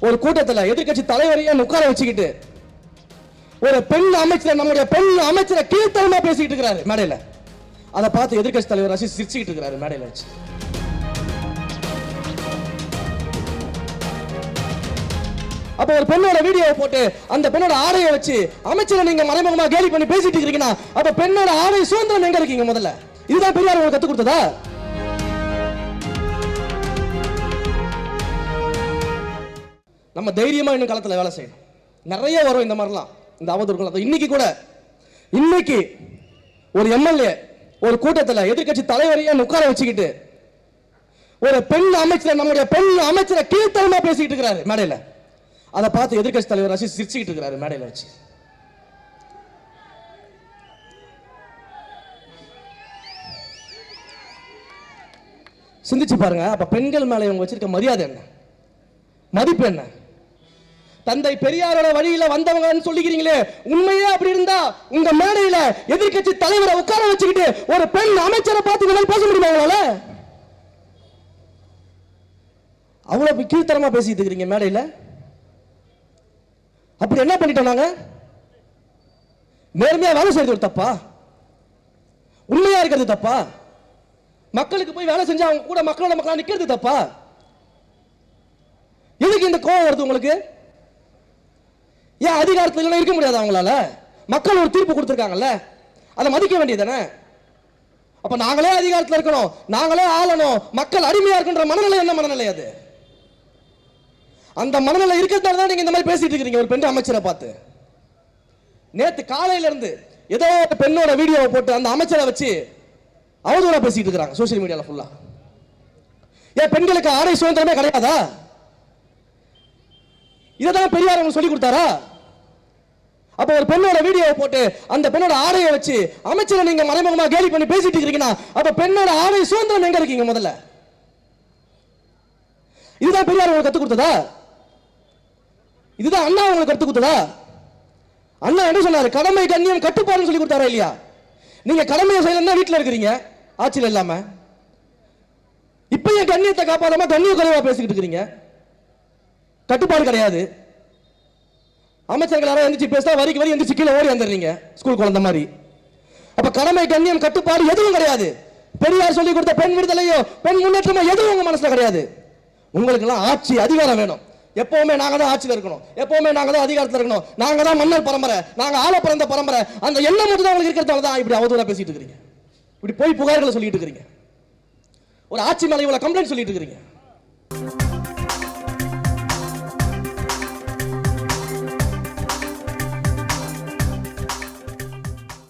ஒரு கூட்டத்தில் எதிர்கட்சி தலைவரையே உட்கார வச்சுக்கிட்டு ஒரு பெண் அமைச்சர், நம்முடைய பெண் அமைச்சரை கீழ்த்தரமா பேசிக்கிட்டு இருக்கிறாரு மேடையில. அதை பார்த்து எதிர்கட்சி தலைவர் ரசி சிரிச்சுக்கிட்டு இருக்கிறாரு மேடையில வச்சு. அப்ப ஒரு பெண்ணோட வீடியோவை போட்டு அந்த பெண்ணோட ஆடையை வச்சு அமைச்சரை நீங்க மறைமுகமா கேலி பண்ணி பேசிட்டு இருக்கீங்கன்னா அப்ப பெண்ணோட ஆடை சுதந்திரம் எங்க இருக்கீங்க? முதல்ல இதுதான் பெரியார் உங்களுக்கு கத்து கொடுத்ததா? நம்ம தைரியமா இன்னும் காலத்துல வேலை செய்யணும். நிறைய வரும் இந்த மாதிரிலாம், இந்த அவதூறுகள். இன்னைக்கு ஒரு எம்எல்ஏ ஒரு கூட்டத்தில் எதிர்கட்சி தலைவரையே உட்கார வச்சுக்கிட்டு ஒரு பெண் அமைச்சர், நம்முடைய பெண் அமைச்சரை கீழ்த்தரமா பேசிக்கிட்டு இருக்கிறாரு மேடையில. அதை பார்த்து எதிர்கட்சி தலைவர் ரசி சிரிச்சுக்கிட்டு இருக்கிறாரு மேடையில வச்சு. சிந்திச்சு பாருங்க. அப்ப பெண்கள் மேல இவங்க வச்சிருக்க மரியாதை என்ன, மதிப்பு என்ன? தந்தை பெரியாரோட வழியில வந்தவங்கன்னு சொல்லிக்கிறீங்களே, உண்மையே அப்படி இருந்தா உங்க மேடையில எதிர்கட்சி தலைவரை உட்கார வச்சுக்கிட்டு ஒரு பெண் அமைச்சரை பார்த்து பேச முடியுமா உங்களால? அவ்வளவு கீழ்த்தரமா பேசிட்டு இருக்கிறீங்க மேடையில. அப்படி என்ன பண்ணிட்டோம் நாங்க? நேர்மையா வேலை செய்யறது ஒரு தப்பா? உண்மையா இருக்கிறது தப்பா? மக்களுக்கு போய் வேலை செஞ்சா அவங்க கூட மக்களா நிக்கிறது தப்பா? எதுக்கு இந்த கோவம் வருது உங்களுக்கு? ஏன் அதிகாரத்துல இருக்க முடியாது அவங்களால? மக்கள் ஒரு தீர்ப்பு கொடுத்திருக்காங்கல்ல, அதை மதிக்க வேண்டியதானே? அப்ப நாங்களே அதிகாரத்தில் இருக்கணும், நாங்களே ஆளணும், மக்கள் அடிமையா இருக்கின்ற மனநிலை என்ன மனநிலை? அது அந்த மனநிலை இருக்கிறதால தான் நீங்க இந்த மாதிரி பேசிட்டு இருக்கீங்க ஒரு பெண் அமைச்சரை பார்த்து. நேத்து காலையில இருந்து ஏதோ ஒரு பெண்ணோட வீடியோவை போட்டு அந்த அமைச்சரை வச்சு அவதூறா பேசிட்டு இருக்காங்க சோசியல் மீடியால ஃபுல்லா. ஏன் பெண்களுக்கு ஆடை சுதந்திரமே கிடையாதா? இதான் பெரியார் உங்களுக்கு சொல்லி கொடுத்தாரா? அப்ப ஒரு பெண்ணோட வீடியோவை போட்டு அந்த பெண்ணோட ஆடையை வச்சு அமைச்சரை நீங்க மறைமுகமா கேலி பண்ணி பேசிட்டு இருக்கீங்கன்னா அப்ப பெண்ணோட ஆடை சுதந்திரம் எங்க இருக்கீங்க? முதல்ல இதுதான் பெரியார் உங்களுக்கு கத்து கொடுத்ததா? இதுதான் அண்ணா உங்களுக்கு கத்து கொடுத்ததா? அண்ணா என்ன சொன்னாரு? கடமை கண்ணியம் கட்டுப்பாடுன்னு சொல்லி கொடுத்தாரா இல்லையா? நீங்க கடமையை செய்யலன்னா வீட்டுல இருக்கிறீங்க ஆட்சியில் இல்லாம. இப்ப என் கண்ணியத்தை காப்பாதாம கண்ணிய குறைவா பேசிக்கிட்டு இருக்கிறீங்க. கட்டுப்பாடு கிடையாது. அமைச்சர்கள் யாரும் எந்திரிச்சு பேசா வரிக்கு வரி எந்திரிச்சு கீழே ஓடி வந்துடுறீங்க ஸ்கூல் குழந்தை மாதிரி. அப்ப கடமை கண்ணியம் கட்டுப்பாடு எதுவும் கிடையாது. பெரியார் சொல்லி கொடுத்த பெண் விடுதலையோ பெண் முன்னேற்றமோ எதுவும் உங்க மனசுல கிடையாது. உங்களுக்கு எல்லாம் ஆட்சி அதிகாரம் வேணும். எப்பவுமே நாங்க தான் ஆட்சியில் இருக்கணும், எப்பவுமே நாங்க தான் அதிகாரத்தில் இருக்கணும், நாங்க தான் மன்னர் பரம்பரை, நாங்க ஆள பிறந்த பரம்பரை. அந்த எண்ணம் மட்டும் தான் உங்களுக்கு இருக்கிறதால தான் இப்படி அவதூறா பேசிட்டு இருக்கீங்க, இப்படி போய் புகார்களை சொல்லிட்டு இருக்கீங்க, ஒரு ஆட்சி மேல இவ்வளவு கம்ப்ளைண்ட் சொல்லிட்டு இருக்கீங்க.